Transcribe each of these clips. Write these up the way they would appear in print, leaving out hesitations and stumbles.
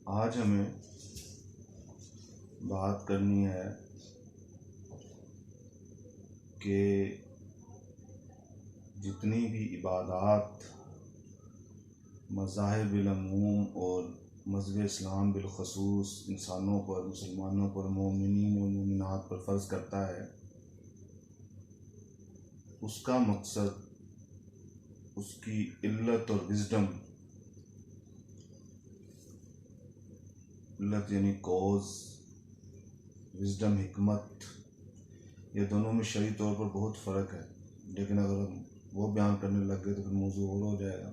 आज हमें बात करनी है कि जितनी भी इबादत मज़ाहिब बिलअमूम और मज़हब इस्लाम बिलख़ुसूस इंसानों पर, मुसलमानों पर, मोमिनीन और मोमिनात पर फ़र्ज़ करता है, उसका मकसद, उसकी इल्लत और विज़डम, इल्लत यानी कॉज, विज़डम हिकमत, ये दोनों में शरई तौर पर बहुत फ़र्क है। लेकिन अगर हम वो बयान करने लग गए तो फिर मौजू और हो जाएगा।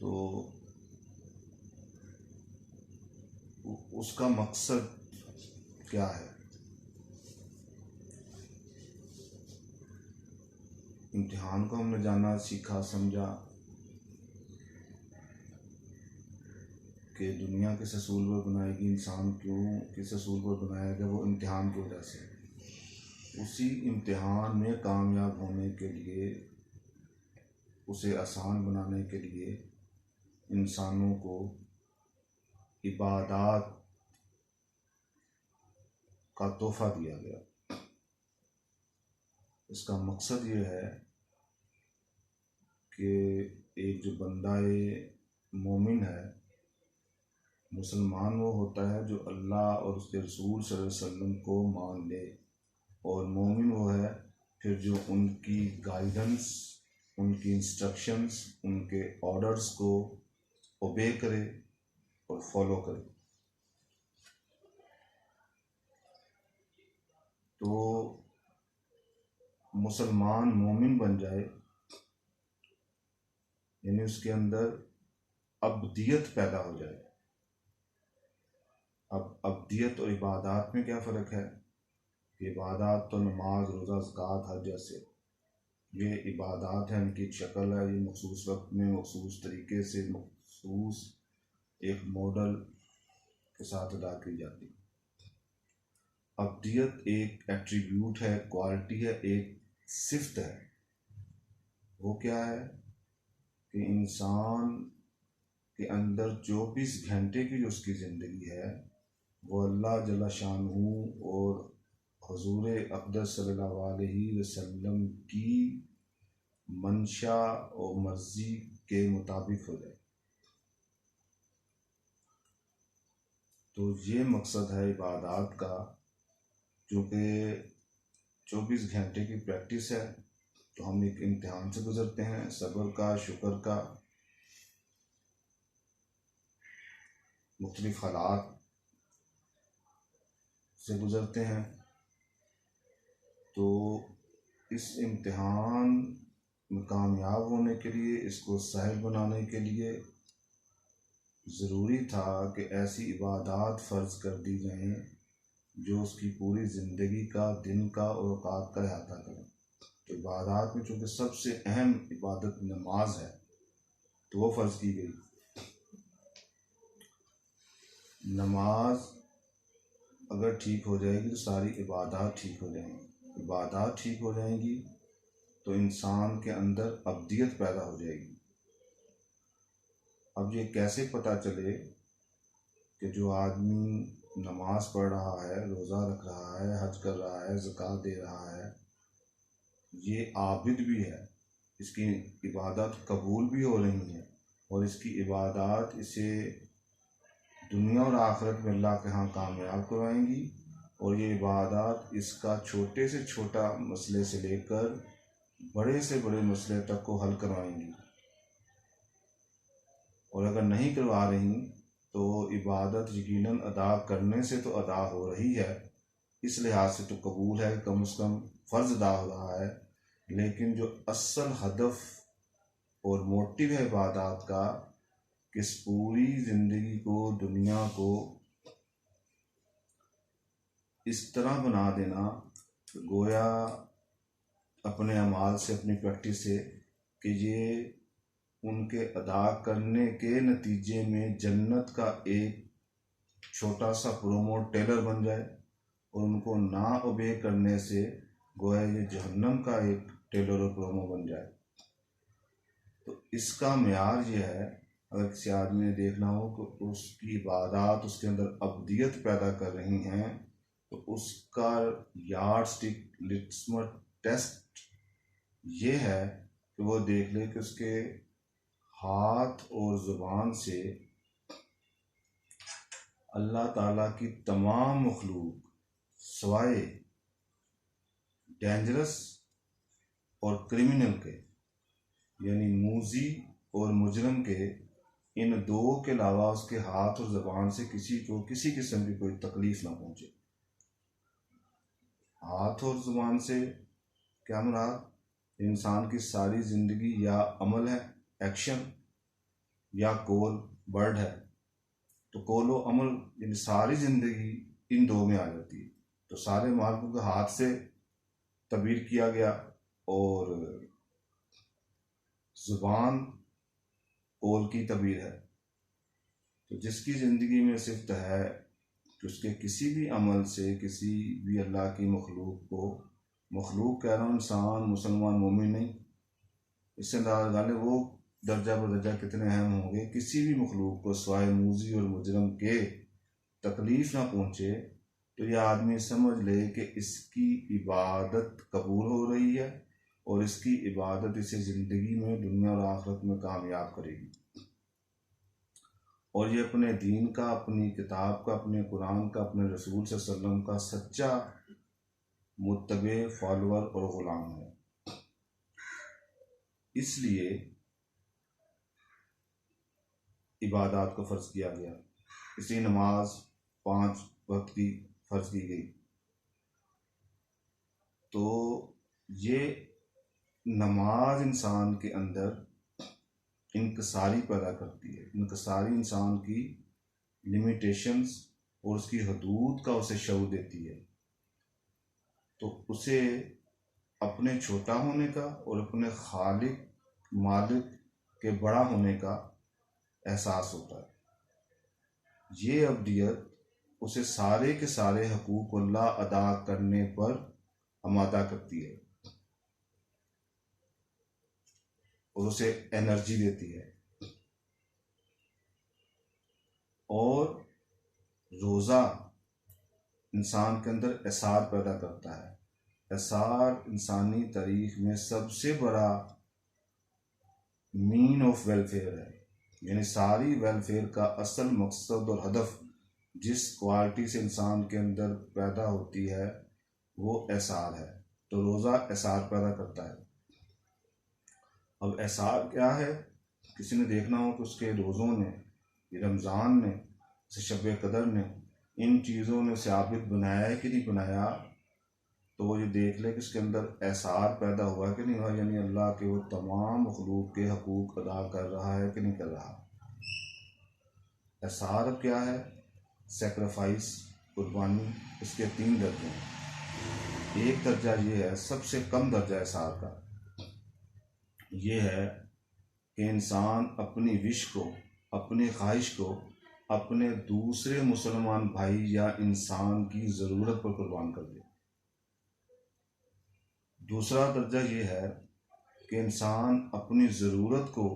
तो उसका मकसद क्या है? इम्तिहान को हमने जाना, सीखा, समझा कि दुनिया किस असूल पर बनाएगी, इंसान क्यों किस असूल पर बनाया गया, वो इम्तिहान की वजह से। उसी इम्तिहान में कामयाब होने के लिए, उसे आसान बनाने के लिए इंसानों को इबादत का तोहफा दिया गया। इसका मकसद ये है कि एक जो बंदा मोमिन है, मुसलमान वो होता है जो अल्लाह और उसके रसूल सल्लल्लाहु अलैहि वसल्लम को मान ले, और मोमिन वो है फिर जो उनकी गाइडेंस, उनकी इंस्ट्रक्शंस, उनके ऑर्डर्स को ओबे करे और फॉलो करे। तो मुसलमान मोमिन बन जाए यानी उसके अंदर अब्दियत पैदा हो जाए। अब अब्दियत और इबादत में क्या फ़र्क है? इबादत तो नमाज, रोज़ा, ज़कात, हज जैसे ये इबादत है, इनकी शक्ल है, ये मखसूस वक्त में मखसूस तरीके से मखसूस एक मॉडल के साथ अदा की जाती है। अब्दियत एक एट्रीब्यूट है, क्वालिटी है, एक सिफ्त है। वो क्या है कि इंसान के अंदर 24 घंटे की जो उसकी ज़िंदगी है वो अल्लाह जल्ला शानहू और हुजूर अक़दस सल्लल्लाहु अलैहि वसल्लम की मंशा और मर्ज़ी के मुताबिक हो जाए। तो ये मकसद है इबादत का। चूँकि 24 घंटे की प्रैक्टिस है तो हम एक इम्तिहान से गुज़रते हैं, सब्र का, शुक्र का, मुख्तलिफ़ हालात से गुज़रते हैं। तो इस इम्तिहान में कामयाब होने के लिए, इसको सहल बनाने के लिए ज़रूरी था कि ऐसी इबादत फ़र्ज़ कर दी जाएं जो उसकी पूरी ज़िंदगी का, दिन का और औकात का अहाता करें। तो इबादत में चूँकि सबसे अहम इबादत नमाज है तो वो फ़र्ज़ की गई। नमाज अगर ठीक हो जाएगी तो सारी इबादत ठीक हो जाएंगी। इबादत ठीक हो जाएंगी तो इंसान के अंदर अब्दियत पैदा हो जाएगी। अब ये कैसे पता चले कि जो आदमी नमाज पढ़ रहा है, रोज़ा रख रहा है, हज कर रहा है, ज़कात दे रहा है, ये आबिद भी है, इसकी इबादत कबूल भी हो रही है और इसकी इबादत इसे दुनिया और आखिरत में अल्लाह के यहाँ कामयाब करवाएंगी, और ये इबादत इसका छोटे से छोटा मसले से लेकर बड़े से बड़े मसले तक को हल करवाएंगी। और अगर नहीं करवा रही तो इबादत यकीनन अदा करने से तो अदा हो रही है, इस लिहाज से तो कबूल है, कम से कम फ़र्ज़ अदा हो रहा है। लेकिन जो असल हदफ और मोटिव है इबादत का, कि इस पूरी ज़िंदगी को, दुनिया को इस तरह बना देना गोया अपने अमाल से, अपनी प्रैक्टिस से, कि ये उनके अदा करने के नतीजे में जन्नत का एक छोटा सा प्रोमो टेलर बन जाए, और उनको ना ओबे करने से गोया ये जहन्नम का एक टेलर और प्रोमो बन जाए। तो इसका मेयार ये है, अगर किसी आदमी ने देखना हो कि उसकी इबादत उसके अंदर अब्दियत पैदा कर रही हैं, तो उसका यार्ड स्टिक लिटमस टेस्ट ये है कि वो देख ले कि उसके हाथ और ज़ुबान से अल्लाह ताला की तमाम मखलूक सवाए डेंजरस और क्रिमिनल के, यानी मूजी और मुजरम के, इन दो के अलावा उसके हाथ और ज़बान से किसी को किसी किस्म की कोई तकलीफ ना पहुंचे। हाथ और ज़ुबान से क्या मुराद? इंसान की सारी ज़िंदगी या अमल है, एक्शन, या कोल वर्ड है। तो कोल व अमल यानी सारी ज़िंदगी इन दो में आ जाती है। तो सारे मार्गों को हाथ से तबीर किया गया और ज़ुबान कोल की तबीर है। तो जिसकी ज़िंदगी में सिफ्त है कि उसके किसी भी अमल से किसी भी अल्लाह की मखलूक को, मखलूक कह रहा हूँ इंसान, मुसलमान, मोमिन नहीं, इससे अंदाज़ा लगा लें वो दर्जा बदर्जा कितने अहम होंगे। किसी भी मखलूक को सवाए मूजी और मुजरम के तकलीफ़ ना पहुँचे, तो यह आदमी समझ ले कि इसकी इबादत कबूल हो रही है और इसकी इबादत इसे ज़िंदगी में, दुनिया और आखिरत में कामयाब करेगी। और ये अपने दीन का, अपनी किताब का, अपने कुरान का, अपने रसूल सल्लल्लाहु अलैहि वसल्लम का सच्चा मुत्तबे, फॉलोअर और ग़ुलाम है। इसलिए इबादत को फ़र्ज किया गया, इसलिए नमाज 5 वक्त की फ़र्ज की गई। तो ये नमाज इंसान के अंदर इंकसारी पैदा करती है। इंकसारी इंसान की लिमिटेशंस और उसकी हदूद का उसे शऊर देती है। तो उसे अपने छोटा होने का और अपने खालिक मालिक के बड़ा होने का एहसास होता है। ये अब्दियत उसे सारे के सारे हकूक़ अल्लाह अदा करने पर आमादा करती है और उसे एनर्जी देती है। और रोज़ा इंसान के अंदर एसार पैदा करता है। एसार इंसानी तारीख में सबसे बड़ा मीन ऑफ वेलफेयर है, यानी सारी वेलफेयर का असल मकसद और हदफ जिस क्वालिटी से इंसान के अंदर पैदा होती है वो एसार है। तो रोज़ा एसार पैदा करता है। अब एसार क्या है? किसी ने देखना हो कि उसके रोज़ों ने, रमज़ान ने, शब कदर ने, इन चीज़ों ने साबित बनाया है कि नहीं बनाया, तो वो ये देख ले कि इसके अंदर एसार पैदा हुआ कि नहीं हुआ, यानी अल्लाह के वो तमाम मखलूक के हकूक़ अदा कर रहा है कि नहीं कर रहा। एसार अब क्या है? सेक्रीफाइस, कुर्बानी। इसके 3 दर्जे हैं। एक दर्जा ये है, सबसे कम दर्जा एसार का ये है कि इंसान अपनी विश को, अपनी ख्वाहिश को अपने दूसरे मुसलमान भाई या इंसान की ज़रूरत पर कुर्बान कर दे। दूसरा दर्जा ये है कि इंसान अपनी ज़रूरत को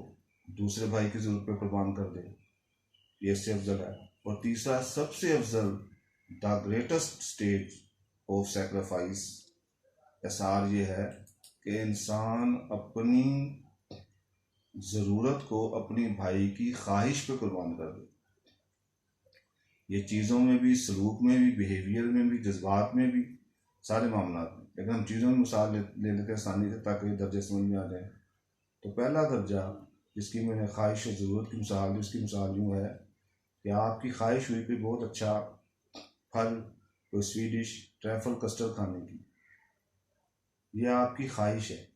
दूसरे भाई की ज़रूरत पर कुर्बान कर दे, ये इससे अफजल है। और तीसरा सबसे अफजल, the greatest stage of sacrifice, एसार ये है कि इंसान अपनी ज़रूरत को अपनी भाई की ख्वाहिश पे कुर्बान कर दे। ये चीज़ों में भी, सलूक में भी, बिहेवियर में भी, जज्बात में भी, सारे मामला में। लेकिन हम चीज़ों में मिसाल ले लेते हैं आसानी से ताकि दर्जे समझ में आ जाए। तो पहला दर्जा जिसकी मैंने ख्वाहिश और ज़रूरत की मिसाल दी, उसकी मिसाल यूँ है कि आपकी ख्वाहिश हुई कोई बहुत अच्छा फल, कोई स्वीट डिश, ट्रैफल कस्टर्ड खाने की, यह आपकी ख्वाहिश है।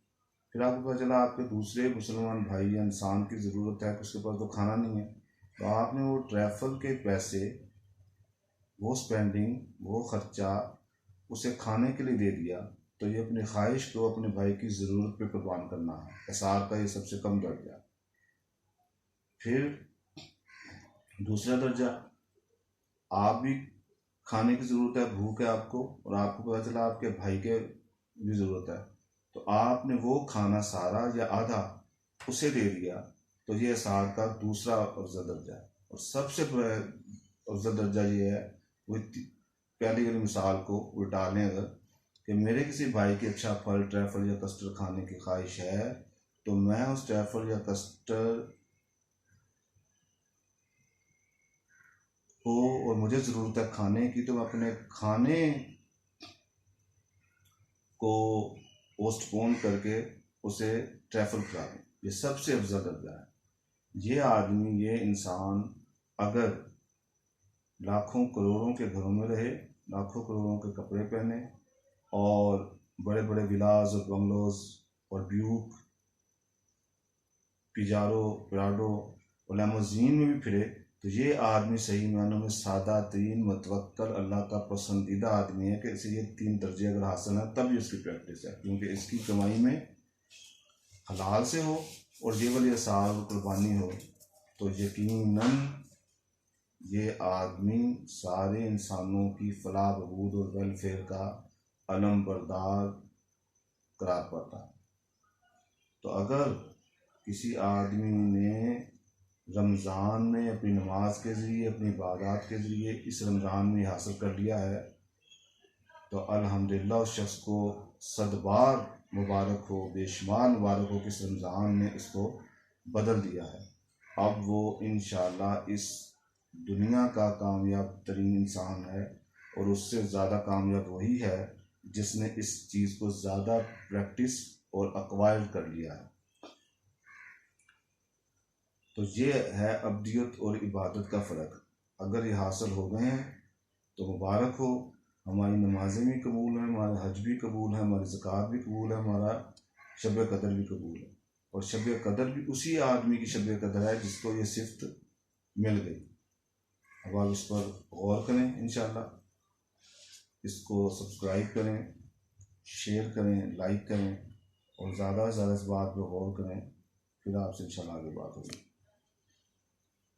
फिर आपको पता चला आपके दूसरे मुसलमान भाई या इंसान की ज़रूरत है कि उसके पास तो खाना नहीं है, तो आपने वो ट्रैफल के पैसे, वो स्पेंडिंग, वो ख़र्चा उसे खाने के लिए दे दिया। तो ये अपनी ख्वाहिश को अपने भाई की ज़रूरत पे कुर्बान करना है, एसार का ये सबसे कम दर्जा। फिर दूसरा दर्जा, आप भी खाने की ज़रूरत है, भूख है आपको, और आपको पता चला आपके भाई के भी ज़रूरत है, तो आपने वो खाना सारा या आधा उसे दे दिया। तो ये इसार का दूसरा अफजल दर्जा है। और सबसे अफजल दर्जा ये है, वो पहली वाली मिसाल को वो डालें अगर, कि मेरे किसी भाई की अच्छा फल, ट्रैफल या कस्टर्ड खाने की ख्वाहिश है, तो मैं उस ट्रैफल या कस्टर्ड को, और मुझे ज़रूरत है खाने की, तो मैं अपने खाने को पोस्टपोन करके उसे ट्रैफल करा दूँ। ये सबसे अफजल दर्जा है। ये आदमी, ये इंसान अगर लाखों करोड़ों के घरों में रहे, लाखों करोड़ों के कपड़े पहने और बड़े बड़े विलास और बंगलोज और ब्यूक, पिजारो, प्राडो और लैमोजीन में भी फिरे, तो ये आदमी सही मायनों में सादा तीन मतवक्कल अल्लाह का पसंदीदा आदमी है कि इसे ये 3 दर्जे अगर हासिल हैं तभी उसकी प्रैक्टिस है, क्योंकि इसकी कमाई में हलाल से हो और ये वाली असार कुर्बानी हो, तो यकीनन ये आदमी सारे इंसानों की फलाह बहबूद और वेलफेयर का अलम बरदार करार पाता है। तो अगर किसी आदमी ने रमज़ान में अपनी नमाज के ज़रिए, अपनी इबादत के ज़रिए इस रमज़ान में हासिल कर लिया है, तो अल्हम्दुलिल्लाह उस शख्स को सदबार मुबारक हो, बेशुमार मुबारक हो कि इस रमज़ान ने इसको बदल दिया है। अब वो इंशाअल्लाह इस दुनिया का कामयाब तरीन इंसान है, और उससे ज़्यादा कामयाब वही है जिसने इस चीज़ को ज़्यादा प्रैक्टिस और अक्वायर कर लिया है। तो ये है अब्दियत और इबादत का फ़र्क। अगर ये हासिल हो गए हैं तो मुबारक हो, हमारी नमाजें भी कबूल हैं, हमारे हज भी कबूल है, हमारी ज़कात भी कबूल है, हमारा शब कदर भी कबूल है। और शब कदर भी उसी आदमी की शब कदर है जिसको ये सिफ्त मिल गई। अब आप इस पर गौर करें, इंशाअल्लाह इसको सब्सक्राइब करें, शेयर करें, लाइक करें और ज़्यादा से ज़्यादा इस बात पर गौर करें। फिर आपसे इंशाअल्लाह आगे बात होगी।